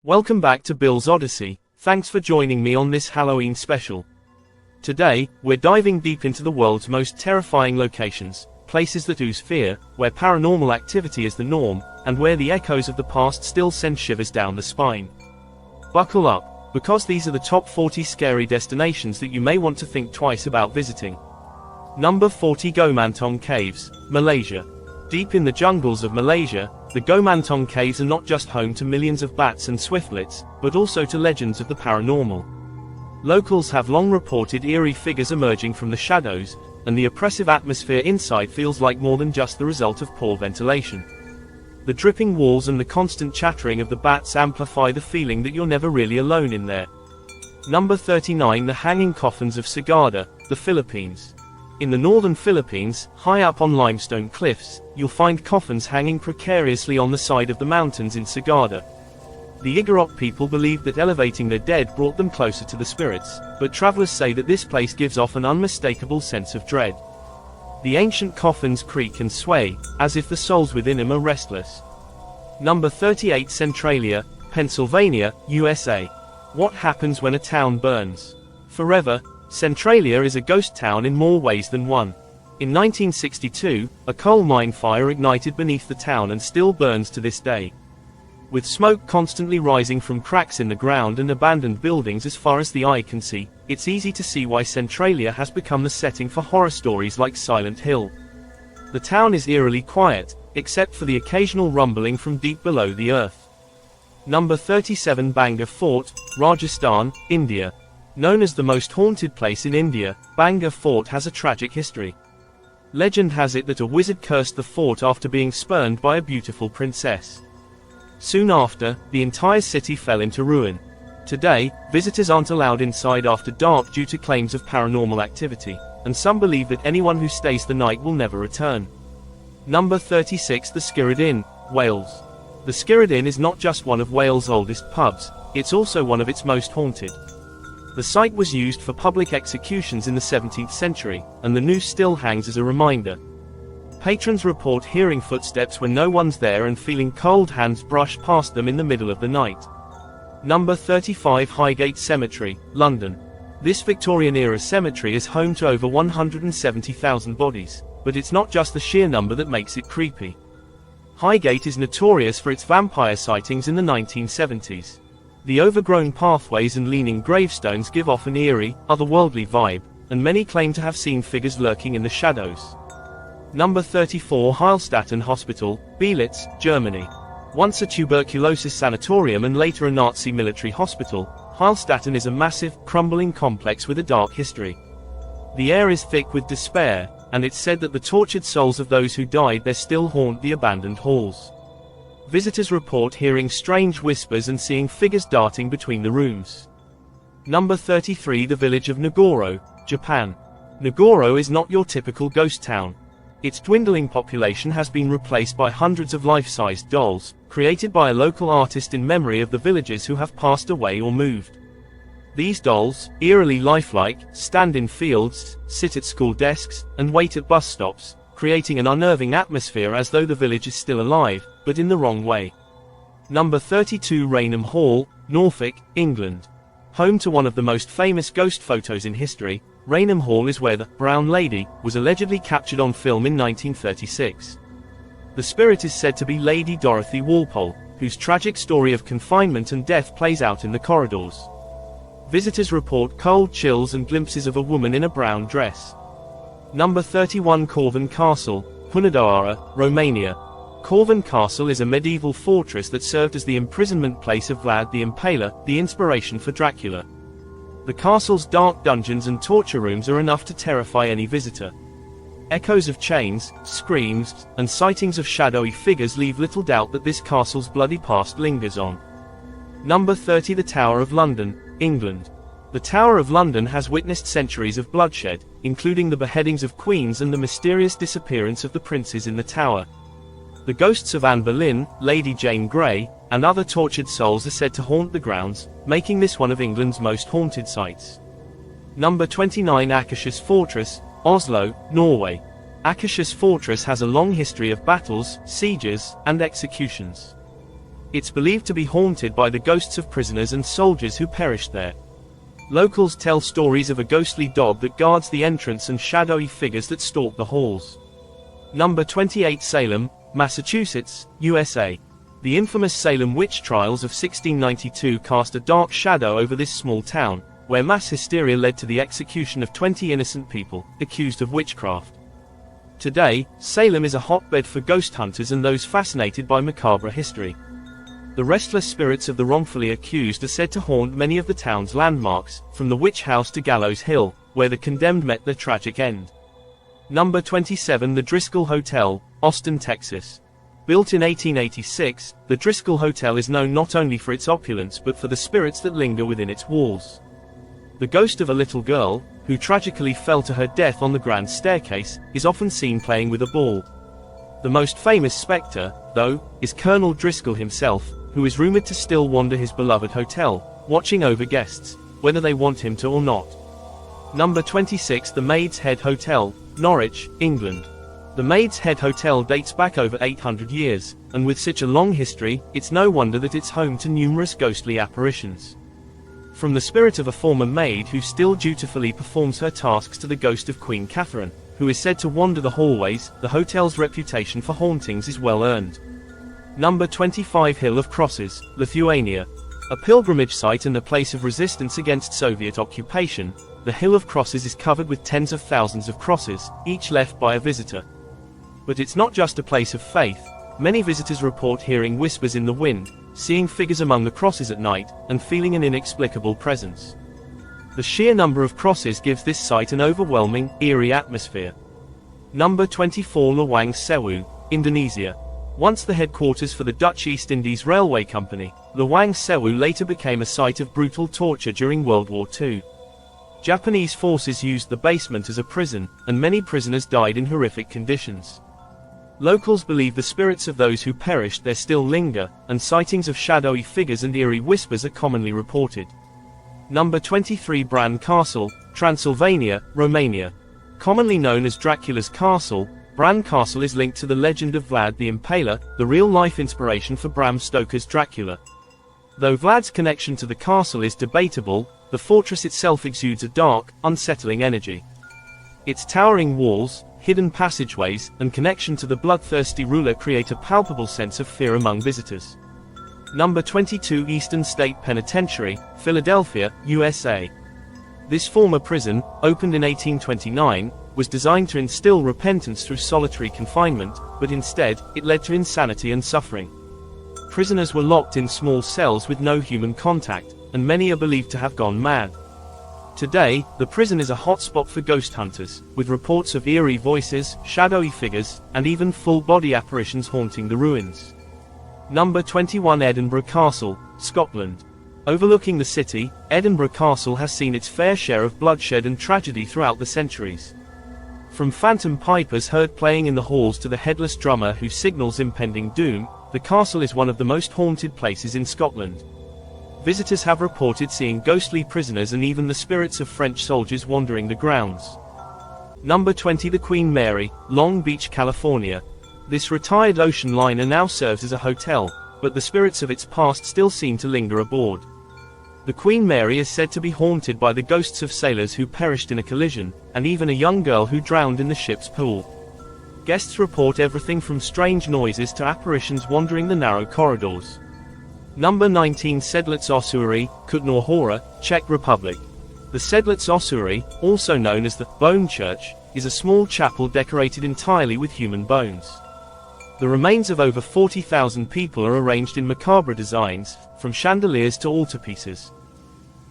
Welcome back to Bill's Odyssey. Thanks for joining me on this Halloween special. Today, we're diving deep into the world's most terrifying locations, places that ooze fear, where paranormal activity is the norm, and where the echoes of the past still send shivers down the spine. Buckle up, because these are the top 40 scary destinations that you may want to think twice about visiting. Number 40, Gomantong Caves, Malaysia. Deep in the jungles of Malaysia, the Gomantong Caves are not just home to millions of bats and swiftlets, but also to legends of the paranormal. Locals have long reported eerie figures emerging from the shadows, and the oppressive atmosphere inside feels like more than just the result of poor ventilation. The dripping walls and the constant chattering of the bats amplify the feeling that you're never really alone in there. Number 39, the Hanging Coffins of Sagada, the Philippines. In the northern Philippines, high up on limestone cliffs, you'll find coffins hanging precariously on the side of the mountains in Sagada. The Igorot people believed that elevating their dead brought them closer to the spirits, but travelers say that this place gives off an unmistakable sense of dread. The ancient coffins creak and sway, as if the souls within them are restless. Number 38, Centralia, Pennsylvania, USA. What happens when a town burns? Forever, Centralia is a ghost town in more ways than one. In 1962, a coal mine fire ignited beneath the town and still burns to this day. With smoke constantly rising from cracks in the ground and abandoned buildings as far as the eye can see, it's easy to see why Centralia has become the setting for horror stories like Silent Hill. The town is eerily quiet, except for the occasional rumbling from deep below the earth. Number 37, Bangor Fort, Rajasthan, India. Known as the most haunted place in India, Bangor Fort has a tragic history. Legend has it that a wizard cursed the fort after being spurned by a beautiful princess. Soon after, the entire city fell into ruin. Today, visitors aren't allowed inside after dark due to claims of paranormal activity, and some believe that anyone who stays the night will never return. Number 36, the Skirrid Inn, Wales. The Skirrid Inn is not just one of Wales' oldest pubs, it's also one of its most haunted. The site was used for public executions in the 17th century, and the noose still hangs as a reminder. Patrons report hearing footsteps when no one's there and feeling cold hands brush past them in the middle of the night. Number 35, Highgate Cemetery, London. This Victorian-era cemetery is home to over 170,000 bodies, but it's not just the sheer number that makes it creepy. Highgate is notorious for its vampire sightings in the 1970s. The overgrown pathways and leaning gravestones give off an eerie, otherworldly vibe, and many claim to have seen figures lurking in the shadows. Number 34, Heilstatten Hospital, Belitz, Germany. Once a tuberculosis sanatorium and later a Nazi military hospital, Heilstatten is a massive, crumbling complex with a dark history. The air is thick with despair, and it's said that the tortured souls of those who died there still haunt the abandoned halls. Visitors report hearing strange whispers and seeing figures darting between the rooms. Number 33, the village of Nagoro, Japan. Nagoro is not your typical ghost town. Its dwindling population has been replaced by hundreds of life-sized dolls, created by a local artist in memory of the villagers who have passed away or moved. These dolls, eerily lifelike, stand in fields, sit at school desks, and wait at bus stops, creating an unnerving atmosphere as though the village is still alive, but in the wrong way. Number 32, Raynham Hall, Norfolk, England. Home to one of the most famous ghost photos in history, Raynham Hall is where the Brown Lady was allegedly captured on film in 1936. The spirit is said to be Lady Dorothy Walpole, whose tragic story of confinement and death plays out in the corridors. Visitors report cold chills and glimpses of a woman in a brown dress. Number 31, Corvin Castle, Hunedoara, Romania. Corvin Castle is a medieval fortress that served as the imprisonment place of Vlad the Impaler, the inspiration for Dracula. The castle's dark dungeons and torture rooms are enough to terrify any visitor. Echoes of chains, screams, and sightings of shadowy figures leave little doubt that this castle's bloody past lingers on. Number 30, the Tower of London, England. The Tower of London has witnessed centuries of bloodshed, including the beheadings of queens and the mysterious disappearance of the princes in the tower. The ghosts of Anne Boleyn, Lady Jane Grey, and other tortured souls are said to haunt the grounds, making this one of England's most haunted sites. Number 29, Akershus Fortress, Oslo, Norway. Akershus Fortress has a long history of battles, sieges, and executions. It's believed to be haunted by the ghosts of prisoners and soldiers who perished there. Locals tell stories of a ghostly dog that guards the entrance and shadowy figures that stalk the halls. Number 28. Salem, Massachusetts, USA. The infamous Salem witch trials of 1692 cast a dark shadow over this small town, where mass hysteria led to the execution of 20 innocent people, accused of witchcraft. Today, Salem is a hotbed for ghost hunters and those fascinated by macabre history. The restless spirits of the wrongfully accused are said to haunt many of the town's landmarks, from the Witch House to Gallows Hill, where the condemned met their tragic end. Number 27. The Driscoll Hotel, Austin, Texas. Built in 1886, the Driscoll Hotel is known not only for its opulence but for the spirits that linger within its walls. The ghost of a little girl, who tragically fell to her death on the grand staircase, is often seen playing with a ball. The most famous spectre, though, is Colonel Driscoll himself, who is rumored to still wander his beloved hotel, watching over guests, whether they want him to or not. Number 26. The Maid's Head Hotel, Norwich, England. The Maid's Head Hotel dates back over 800 years, and with such a long history, it's no wonder that it's home to numerous ghostly apparitions. From the spirit of a former maid who still dutifully performs her tasks to the ghost of Queen Catherine, who is said to wander the hallways, the hotel's reputation for hauntings is well earned. Number 25. Hill of Crosses, Lithuania. A pilgrimage site and a place of resistance against Soviet occupation, the Hill of Crosses is covered with tens of thousands of crosses, each left by a visitor. But it's not just a place of faith. Many visitors report hearing whispers in the wind, seeing figures among the crosses at night, and feeling an inexplicable presence. The sheer number of crosses gives this site an overwhelming, eerie atmosphere. Number 24. Lawang Sewu, Indonesia. Once the headquarters for the Dutch East Indies Railway Company, Lawang Sewu later became a site of brutal torture during World War II. Japanese forces used the basement as a prison, and many prisoners died in horrific conditions. Locals believe the spirits of those who perished there still linger, and sightings of shadowy figures and eerie whispers are commonly reported. Number 23. Bran Castle, Transylvania, Romania. Commonly known as Dracula's Castle, Bran Castle is linked to the legend of Vlad the Impaler, the real-life inspiration for Bram Stoker's Dracula. Though Vlad's connection to the castle is debatable, the fortress itself exudes a dark, unsettling energy. Its towering walls, hidden passageways, and connection to the bloodthirsty ruler create a palpable sense of fear among visitors. Number 22. Eastern State Penitentiary, Philadelphia, USA. This former prison, opened in 1829, was designed to instill repentance through solitary confinement, but instead, it led to insanity and suffering. Prisoners were locked in small cells with no human contact, and many are believed to have gone mad. Today, the prison is a hotspot for ghost hunters, with reports of eerie voices, shadowy figures, and even full-body apparitions haunting the ruins. Number 21. Edinburgh Castle, Scotland. Overlooking the city, Edinburgh Castle has seen its fair share of bloodshed and tragedy throughout the centuries. From phantom pipers heard playing in the halls to the headless drummer who signals impending doom, the castle is one of the most haunted places in Scotland. Visitors have reported seeing ghostly prisoners and even the spirits of French soldiers wandering the grounds. Number 20. The Queen Mary, Long Beach, California. This retired ocean liner now serves as a hotel, but the spirits of its past still seem to linger aboard. The Queen Mary is said to be haunted by the ghosts of sailors who perished in a collision, and even a young girl who drowned in the ship's pool. Guests report everything from strange noises to apparitions wandering the narrow corridors. Number 19. Sedlec Ossuary, Kutná Hora, Czech Republic. The Sedlec Ossuary, also known as the Bone Church, is a small chapel decorated entirely with human bones. The remains of over 40,000 people are arranged in macabre designs, from chandeliers to altarpieces.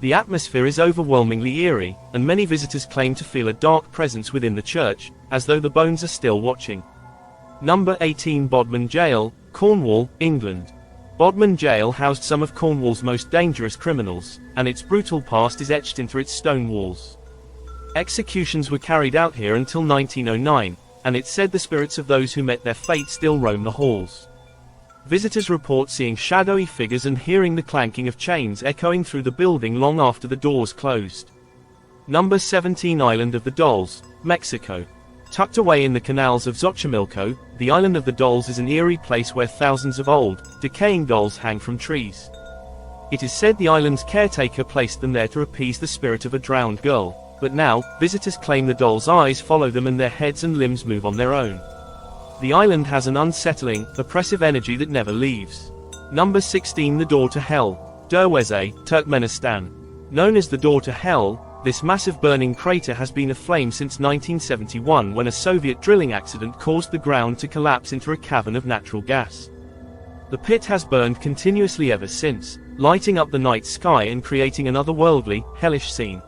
The atmosphere is overwhelmingly eerie, and many visitors claim to feel a dark presence within the church, as though the bones are still watching. Number 18. Bodmin Jail, Cornwall, England. Bodmin Jail housed some of Cornwall's most dangerous criminals, and its brutal past is etched into its stone walls. Executions were carried out here until 1909, and it's said the spirits of those who met their fate still roam the halls. Visitors report seeing shadowy figures and hearing the clanking of chains echoing through the building long after the doors closed. Number 17. Island of the Dolls, Mexico. Tucked away in the canals of Xochimilco, the Island of the Dolls is an eerie place where thousands of old, decaying dolls hang from trees. It is said the island's caretaker placed them there to appease the spirit of a drowned girl, but now, visitors claim the dolls' eyes follow them and their heads and limbs move on their own. The island has an unsettling, oppressive energy that never leaves. Number 16. The Door to Hell, Derweze, Turkmenistan. Known as the Door to Hell, this massive burning crater has been aflame since 1971 when a Soviet drilling accident caused the ground to collapse into a cavern of natural gas. The pit has burned continuously ever since, lighting up the night sky and creating an otherworldly, hellish scene.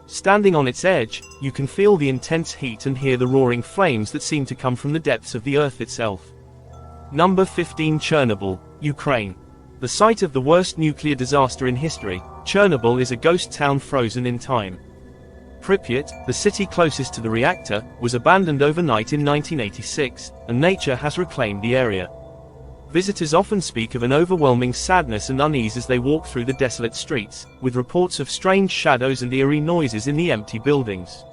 Standing on its edge, you can feel the intense heat and hear the roaring flames that seem to come from the depths of the earth itself. Number 15. Chernobyl, Ukraine. The site of the worst nuclear disaster in history, Chernobyl is a ghost town frozen in time. Pripyat, the city closest to the reactor, was abandoned overnight in 1986, and nature has reclaimed the area. Visitors often speak of an overwhelming sadness and unease as they walk through the desolate streets, with reports of strange shadows and eerie noises in the empty buildings.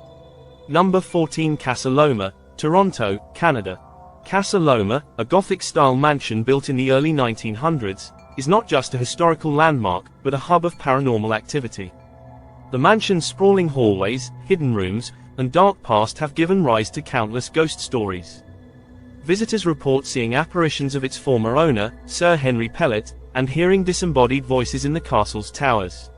Number 14. Casa Loma, Toronto, Canada. Casa Loma, a Gothic-style mansion built in the early 1900s, is not just a historical landmark, but a hub of paranormal activity. The mansion's sprawling hallways, hidden rooms, and dark past have given rise to countless ghost stories. Visitors report seeing apparitions of its former owner, Sir Henry Pellet, and hearing disembodied voices in the castle's towers.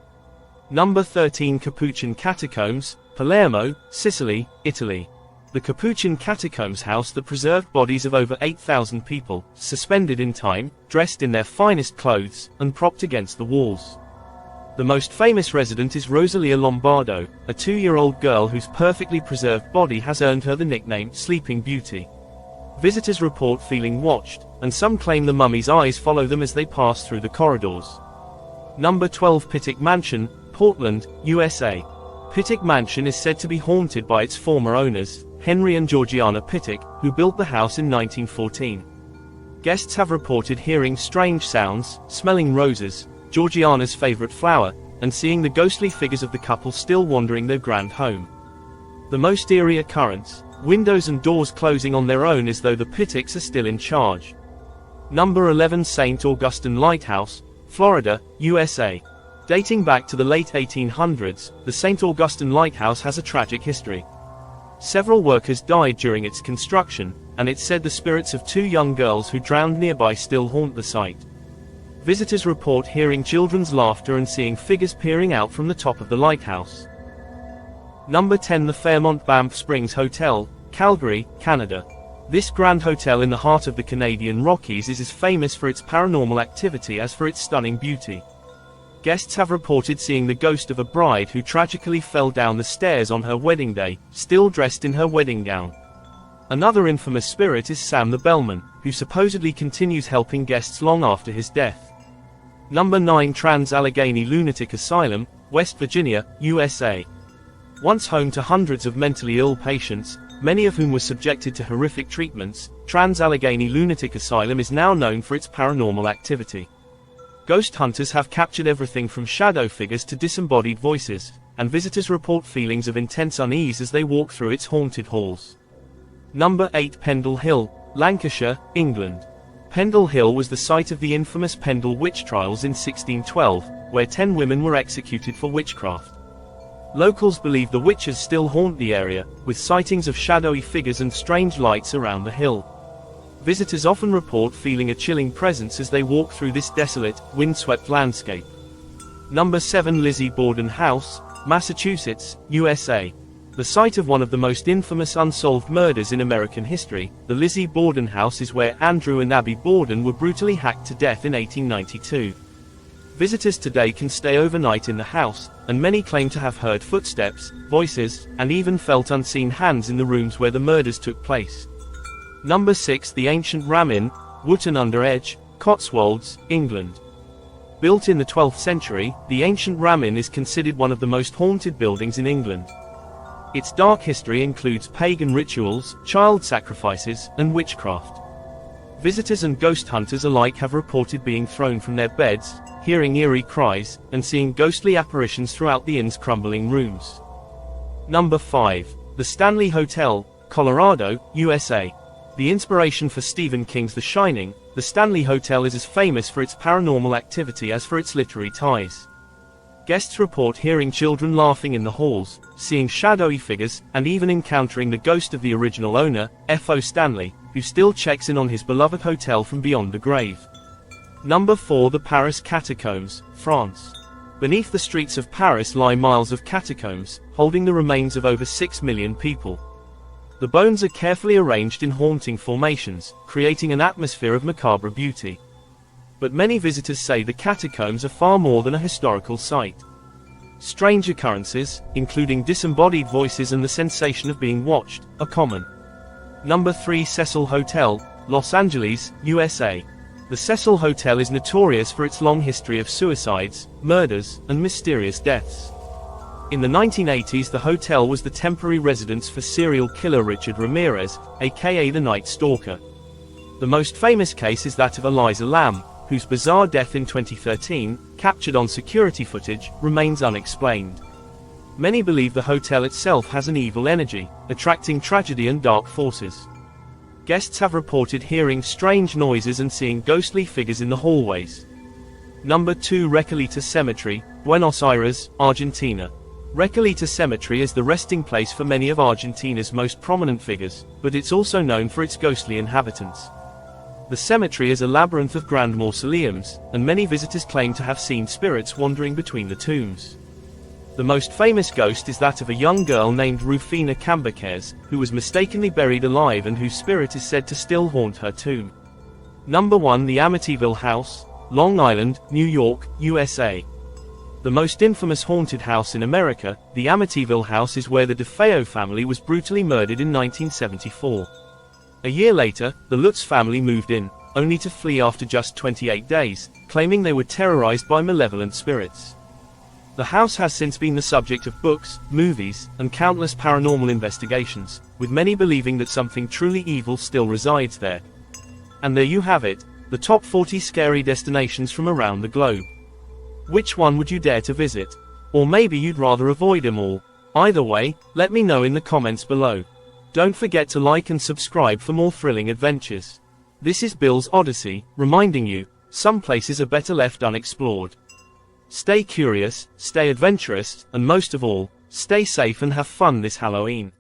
Number 13. Capuchin Catacombs, Palermo, Sicily, Italy. The Capuchin Catacombs house that preserved bodies of over 8,000 people, suspended in time, dressed in their finest clothes, and propped against the walls. The most famous resident is Rosalia Lombardo, a 2-year-old girl whose perfectly preserved body has earned her the nickname Sleeping Beauty. Visitors report feeling watched, and some claim the mummy's eyes follow them as they pass through the corridors. Number 12. Pittock Mansion, Portland, USA. Pittock Mansion is said to be haunted by its former owners, Henry and Georgiana Pittock, who built the house in 1914. Guests have reported hearing strange sounds, smelling roses, Georgiana's favorite flower, and seeing the ghostly figures of the couple still wandering their grand home. The most eerie occurrence, windows and doors closing on their own as though the Pittocks are still in charge. Number 11. St. Augustine Lighthouse, Florida, USA. Dating back to the late 1800s, the St. Augustine Lighthouse has a tragic history. Several workers died during its construction, and it's said the spirits of 2 young girls who drowned nearby still haunt the site. Visitors report hearing children's laughter and seeing figures peering out from the top of the lighthouse. Number 10. The Fairmont Banff Springs Hotel, Calgary, Canada. This grand hotel in the heart of the Canadian Rockies is as famous for its paranormal activity as for its stunning beauty. Guests have reported seeing the ghost of a bride who tragically fell down the stairs on her wedding day, still dressed in her wedding gown. Another infamous spirit is Sam the Bellman, who supposedly continues helping guests long after his death. Number 9. Trans-Allegheny Lunatic Asylum, West Virginia, USA. Once home to hundreds of mentally ill patients, many of whom were subjected to horrific treatments, Trans-Allegheny Lunatic Asylum is now known for its paranormal activity. Ghost hunters have captured everything from shadow figures to disembodied voices, and visitors report feelings of intense unease as they walk through its haunted halls. Number 8. Pendle Hill, Lancashire, England. Pendle Hill was the site of the infamous Pendle witch trials in 1612, where 10 women were executed for witchcraft. Locals believe the witches still haunt the area, with sightings of shadowy figures and strange lights around the hill. Visitors often report feeling a chilling presence as they walk through this desolate, windswept landscape. Number 7. Lizzie Borden House, Massachusetts, USA. The site of one of the most infamous unsolved murders in American history, the Lizzie Borden House is where Andrew and Abby Borden were brutally hacked to death in 1892. Visitors today can stay overnight in the house, and many claim to have heard footsteps, voices, and even felt unseen hands in the rooms where the murders took place. Number 6. The Ancient Ram Inn, Wootton Under Edge, Cotswolds, England. Built in the 12th century, the Ancient Ram Inn is considered one of the most haunted buildings in England. Its dark history includes pagan rituals, child sacrifices, and witchcraft. Visitors and ghost hunters alike have reported being thrown from their beds, hearing eerie cries, and seeing ghostly apparitions throughout the inn's crumbling rooms. Number 5. The Stanley Hotel, Colorado, USA. The inspiration for Stephen King's The Shining, the Stanley Hotel is as famous for its paranormal activity as for its literary ties. Guests report hearing children laughing in the halls, seeing shadowy figures, and even encountering the ghost of the original owner, F.O. Stanley, who still checks in on his beloved hotel from beyond the grave. Number 4. The Paris Catacombs, France. Beneath the streets of Paris lie miles of catacombs, holding the remains of over 6 million people. The bones are carefully arranged in haunting formations, creating an atmosphere of macabre beauty. But many visitors say the catacombs are far more than a historical site. Strange occurrences, including disembodied voices and the sensation of being watched, are common. Number 3. Cecil Hotel, Los Angeles, USA. The Cecil Hotel is notorious for its long history of suicides, murders, and mysterious deaths. In the 1980s, the hotel was the temporary residence for serial killer Richard Ramirez, aka the Night Stalker. The most famous case is that of Eliza Lamb, whose bizarre death in 2013, captured on security footage, remains unexplained. Many believe the hotel itself has an evil energy, attracting tragedy and dark forces. Guests have reported hearing strange noises and seeing ghostly figures in the hallways. Number 2. Recoleta Cemetery, Buenos Aires, Argentina. Recoleta Cemetery is the resting place for many of Argentina's most prominent figures, but it's also known for its ghostly inhabitants. The cemetery is a labyrinth of grand mausoleums, and many visitors claim to have seen spirits wandering between the tombs. The most famous ghost is that of a young girl named Rufina Cambaquez, who was mistakenly buried alive and whose spirit is said to still haunt her tomb. Number 1. The Amityville House, Long Island, New York, USA. The most infamous haunted house in America, the Amityville House is where the DeFeo family was brutally murdered in 1974. A year later, the Lutz family moved in, only to flee after just 28 days, claiming they were terrorized by malevolent spirits. The house has since been the subject of books, movies, and countless paranormal investigations, with many believing that something truly evil still resides there. And there you have it, the top 40 scary destinations from around the globe. Which one would you dare to visit? Or maybe you'd rather avoid them all? Either way, let me know in the comments below. Don't forget to like and subscribe for more thrilling adventures. This is Bill's Odyssey, reminding you, some places are better left unexplored. Stay curious, stay adventurous, and most of all, stay safe and have fun this Halloween.